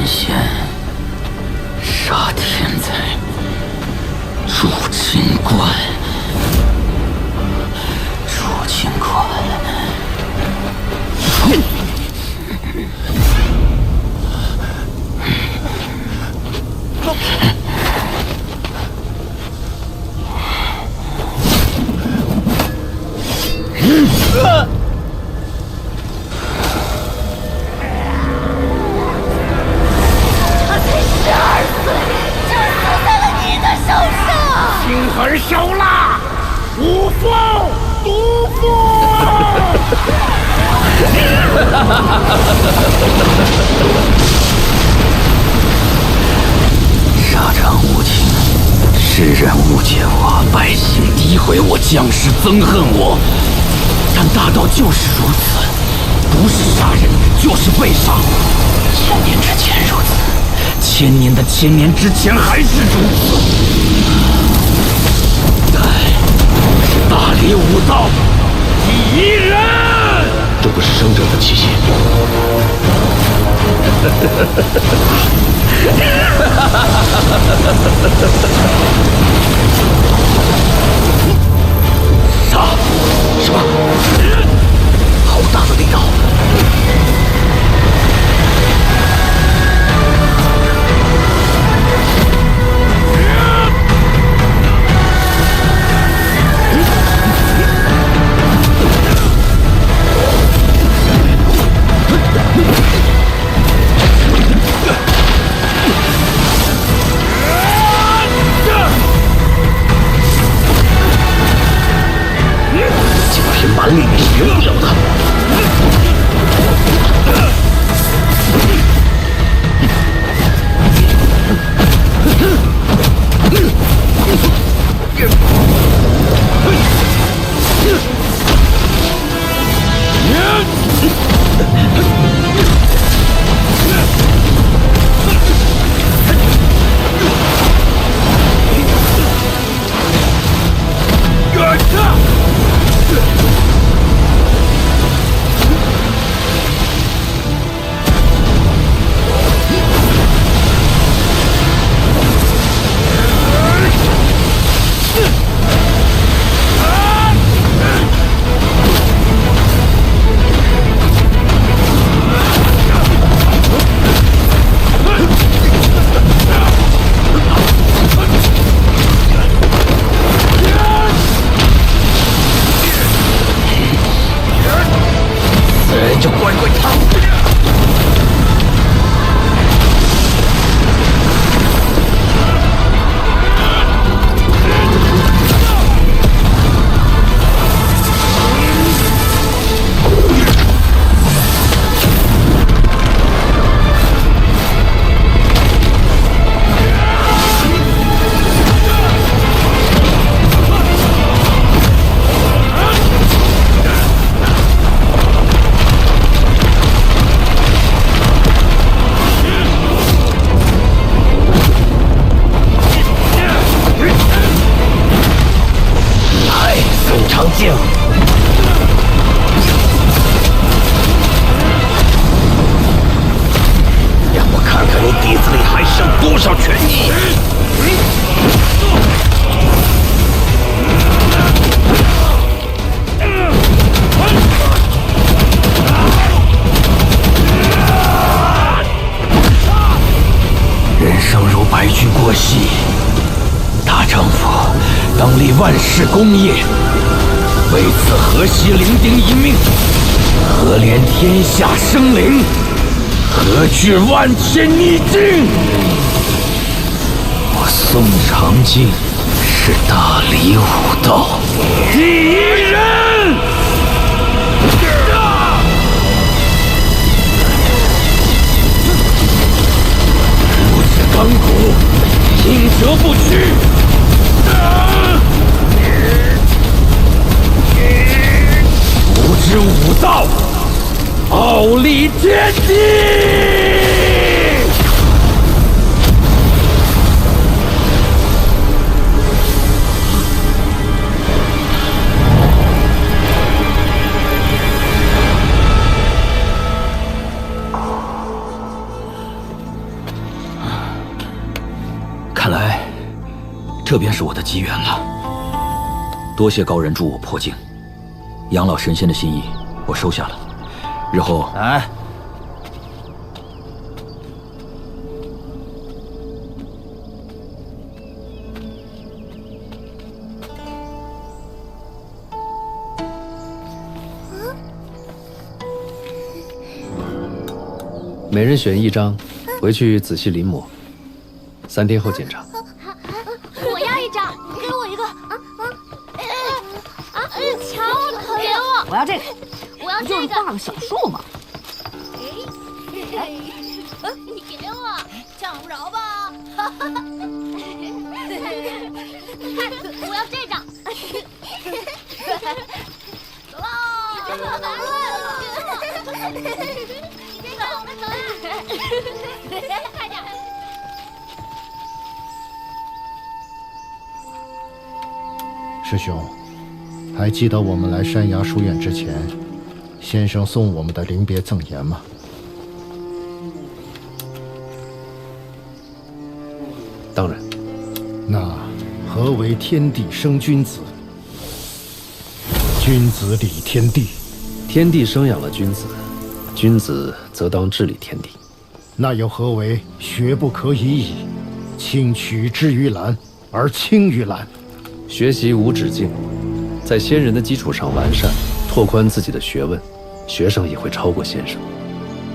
仙，杀天灾，筑清观，筑清观。心狠手辣，无风毒妇。沙场无情，世人误解我，百姓诋毁我，将士憎恨我。但大道就是如此，不是杀人，就是被杀。千年之前如此，千年的千年之前还是如此。是大理武道第一人，这不是生者的气息。杀！什么？好大的力道！仅凭蛮力你是赢不了的。就乖乖躺着。长静，让我看看你底子里还剩多少权益。人生如白驹过隙，大丈夫当立万世功业。为此何惜零丁一命？何怜天下生灵？何惧万千逆境？我宋长靖是大理武道第一人。不知钢骨，应折不屈。不知武道，傲立天地。看来，这便是我的机缘了。多谢高人助我破境，养老神仙的心意我收下了。日后，哎，每人选一张，回去仔细临摹，3天后检查。我要一张，给我一个。瞧我，给我！我要这个，我要不就是这个。画个小树吗？你给我，抢不着吧？我要这张。走喽！快点！师兄，还记得我们来山崖书院之前，先生送我们的临别赠言吗？当然。那何为天地生君子？君子理天地。天地生养了君子，君子则当治理天地。那又何为学不可以已？轻取之于蓝，而轻于蓝。学习无止境，在先人的基础上完善，拓宽自己的学问，学生也会超过先生。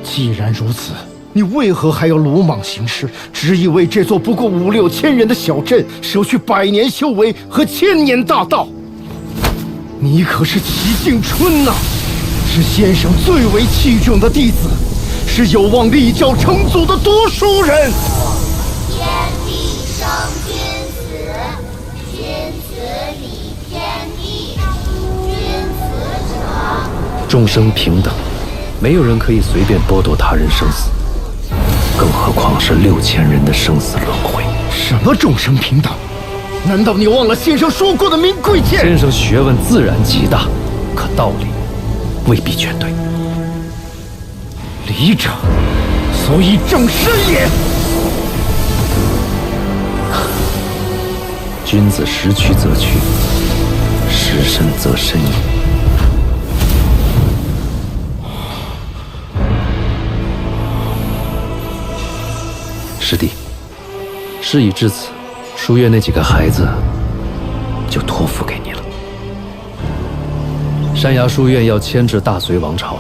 既然如此，你为何还要鲁莽行事，执意为这座不过5、6千人的小镇舍去100年修为和1000年大道？你可是齐敬春呐，是先生最为器重的弟子，是有望立教成祖的读书人。天地生君子，君子理天地。君子者，众生平等，没有人可以随便剥夺他人生死，更何况是6000人的生死轮回。什么众生平等？难道你忘了先生说过的明贵剑？先生学问自然极大，可道理未必全对。理者，所以正身也。君子识曲则曲，识深则深矣。师弟，事已至此，书院那几个孩子就托付给你了。山崖书院要牵制大隋王朝，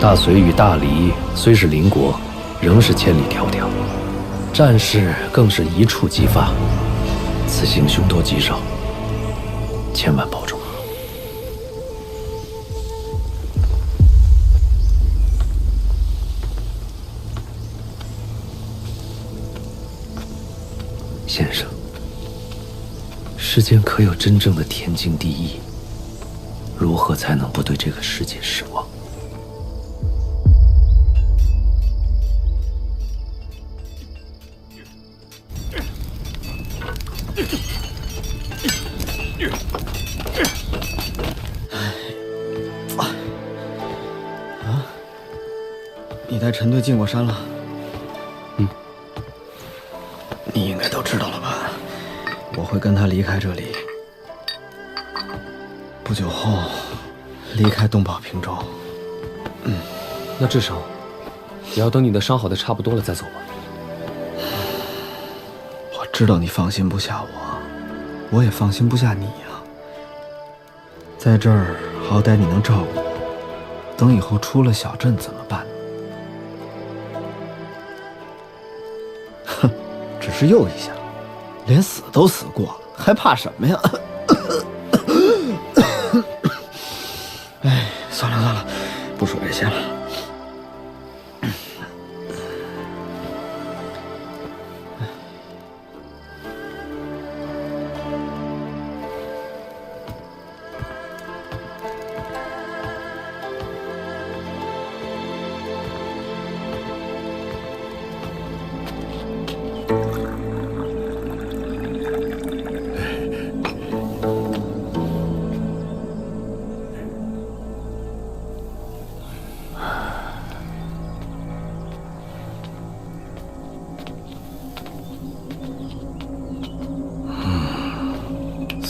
大隋与大黎虽是邻国，仍是千里迢迢，战事更是一触即发。此行凶多吉少，千万保重。先生，世间可有真正的天经地义？如何才能不对这个世界失望？你带陈队进过山了？嗯。你应该都知道了吧？我会跟他离开这里，不久后离开东宝平州。那至少也要等你的伤好的差不多了再走吧。我知道你放心不下我，我也放心不下你呀。在这儿好歹你能照顾我，等以后出了小镇怎么办？哼，只是诱一下，连死都死过了，还怕什么呀？哎，算了算了，不说这些了。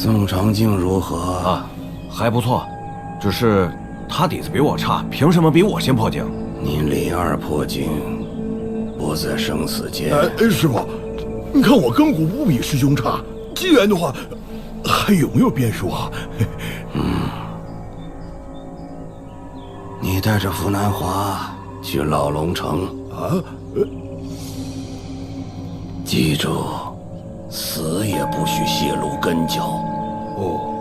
宋长敬如何啊？还不错，只是他底子比我差，凭什么比我先破境？你林二破境，不在生死间。师傅，你看我根骨不比师兄差，机缘的话，还有没有变数啊？你带着傅南华去老龙城啊？记住，死也不许泄露根脚。哦，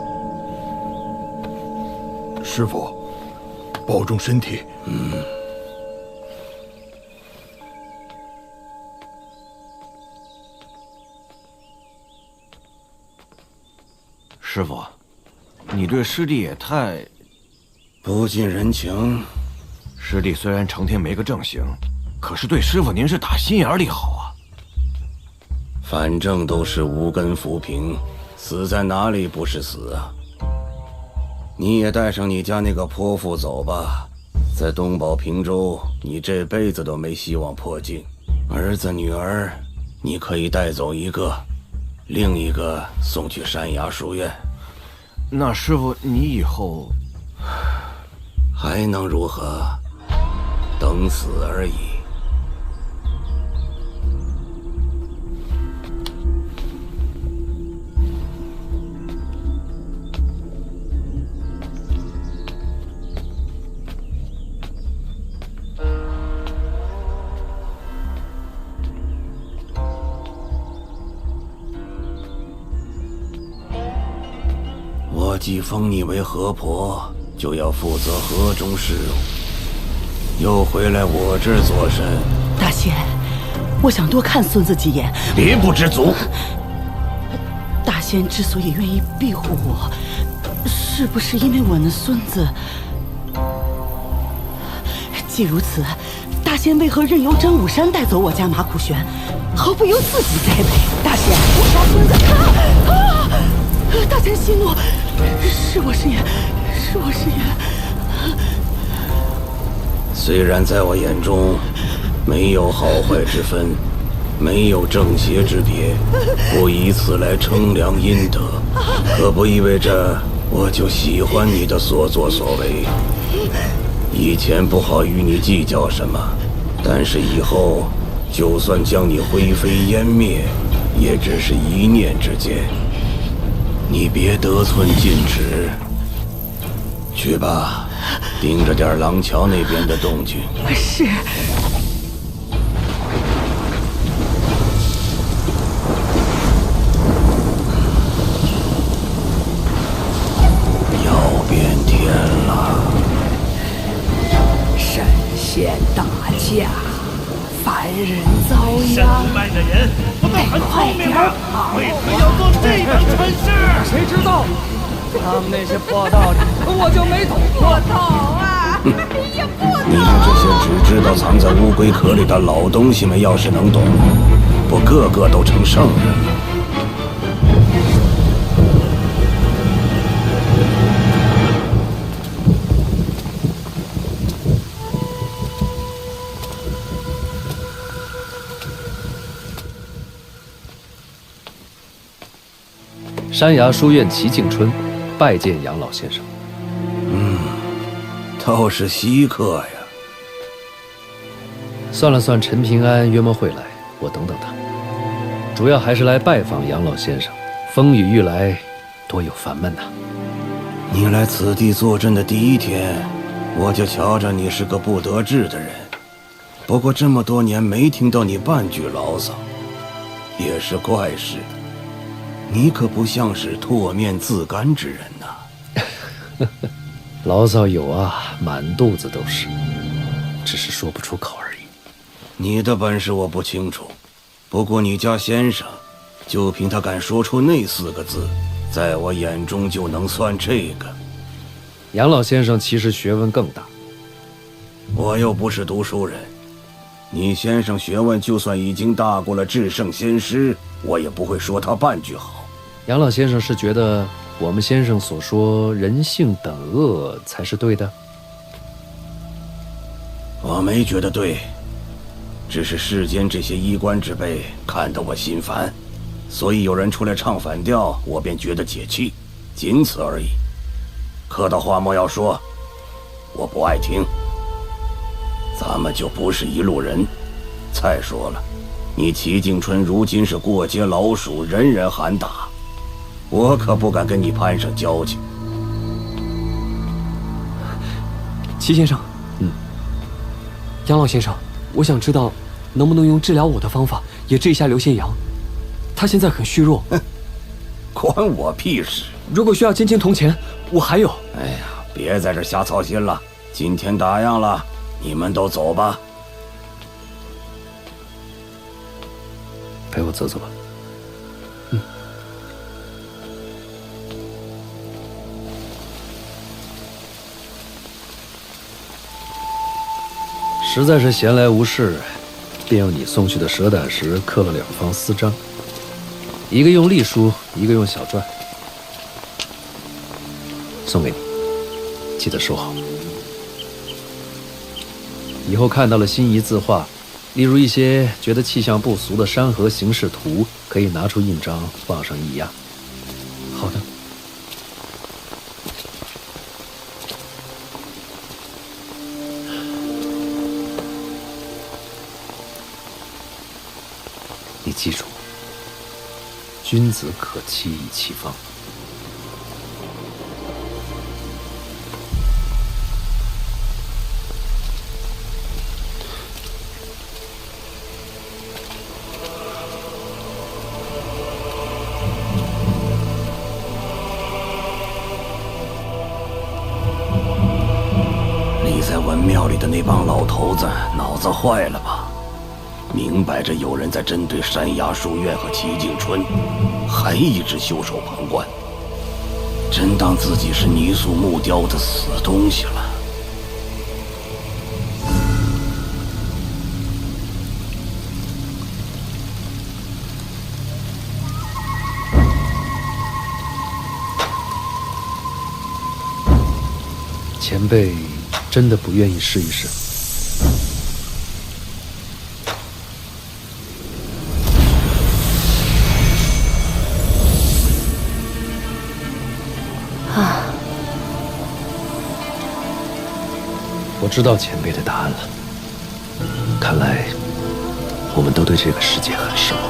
师傅，保重身体。师傅，你对师弟也太不近人情。师弟虽然成天没个正形，可是对师傅您是打心眼里好啊。反正都是无根浮萍，死在哪里不是死啊？你也带上你家那个泼妇走吧，在东宝平州，你这辈子都没希望破境。儿子女儿，你可以带走一个，另一个送去山崖书院。那师傅，你以后还能如何？等死而已。我既封你为河婆，就要负责河中事务，又回来我这儿做甚？大仙，我想多看孙子几眼。别不知足！大仙之所以愿意庇护我，是不是因为我那孙子？既如此，大仙为何任由张武山带走我家马苦玄，毫不由自己栽培？大仙，我家孙子大仙息怒，是我失言，是我失言。虽然在我眼中没有好坏之分，没有正邪之别，不以此来称量阴德，可不意味着我就喜欢你的所作所为。以前不好与你计较什么，但是以后就算将你灰飞烟灭，也只是一念之间。你别得寸进尺。去吧，盯着点廊桥那边的动静。是。要变天了。神仙打架，凡人遭殃。山脉的人，我们很聪明啊，为何要做这等蠢事？谁知道？他们那些破道理，我就没懂过。不懂啊！也不懂。你们这些只知道藏在乌龟壳里的老东西们，要是能懂，不个个都成圣人了？山崖书院齐敬春拜见杨老先生。倒是稀客呀。算了算，陈平安约莫会来，我等等他。主要还是来拜访杨老先生，风雨欲来，多有烦闷呐。你来此地坐镇的第一天，我就瞧着你是个不得志的人。不过这么多年没听到你半句牢骚，也是怪事。你可不像是唾面自干之人呐。牢骚有啊，满肚子都是，只是说不出口而已。你的本事我不清楚，不过你家先生，就凭他敢说出那4个字，在我眼中就能算这个。杨老先生其实学问更大，我又不是读书人，你先生学问就算已经大过了至圣先师，我也不会说他半句好。杨老先生是觉得我们先生所说人性本恶才是对的？我没觉得对，只是世间这些衣冠之辈看得我心烦，所以有人出来唱反调，我便觉得解气，仅此而已。客套话莫要说，我不爱听。咱们就不是一路人。再说了，你齐敬春如今是过街老鼠，人人喊打，我可不敢跟你攀上交情。齐先生，杨老先生，我想知道，能不能用治疗我的方法也治一下刘宪阳？他现在很虚弱。关我屁事！如果需要金铜钱，我还有。哎呀，别在这瞎操心了。今天打烊了，你们都走吧。陪我走走吧。实在是闲来无事，便用你送去的蛇胆石刻了2方私章，一个用隶书，一个用小篆，送给你，记得收好。以后看到了心仪字画，例如一些觉得气象不俗的山河形势图，可以拿出印章放上一压。好的。你记住，君子可欺意其方。你在文庙里的那帮老头子脑子坏了吧？明摆着有人在针对山崖书院和齐敬春，还一直袖手旁观，真当自己是泥塑木雕的死东西了。前辈真的不愿意试一试？我知道前辈的答案了。看来我们都对这个世界很失望。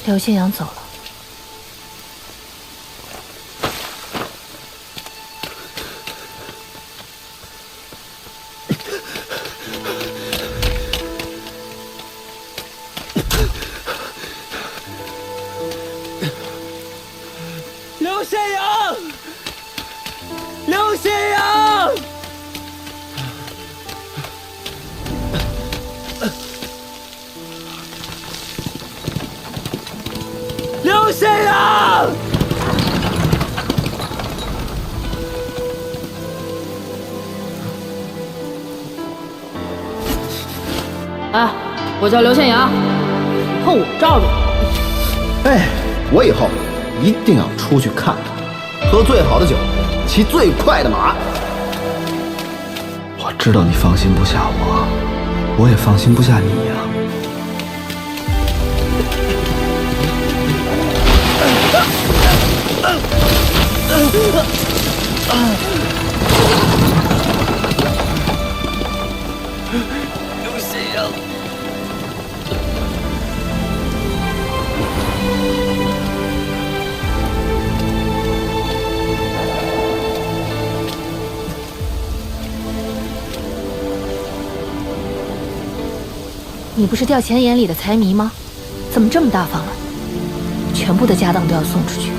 刘宪阳走了。刘宪阳，刘宪阳，刘宪阳！哎，我叫刘宪阳，以后我罩着你。哎，我以后一定要出去看看，喝最好的酒，骑最快的马。我知道你放心不下我，我也放心不下你呀。刘宪阳。你不是掉钱眼里的财迷吗？怎么这么大方了？全部的家当都要送出去。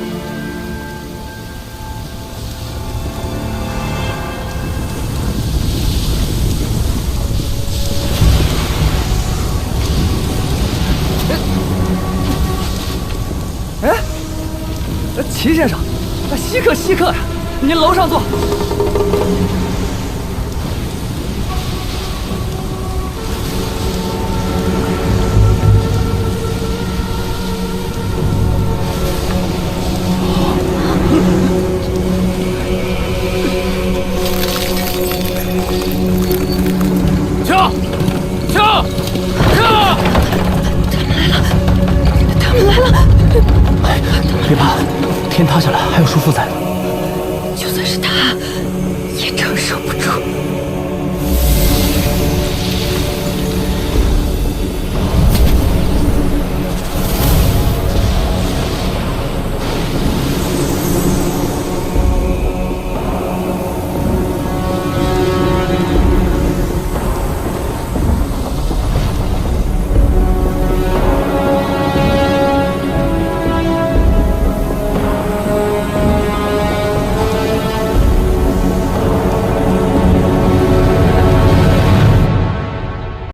哎，齐先生，稀客呀！您楼上坐。还有叔父在呢。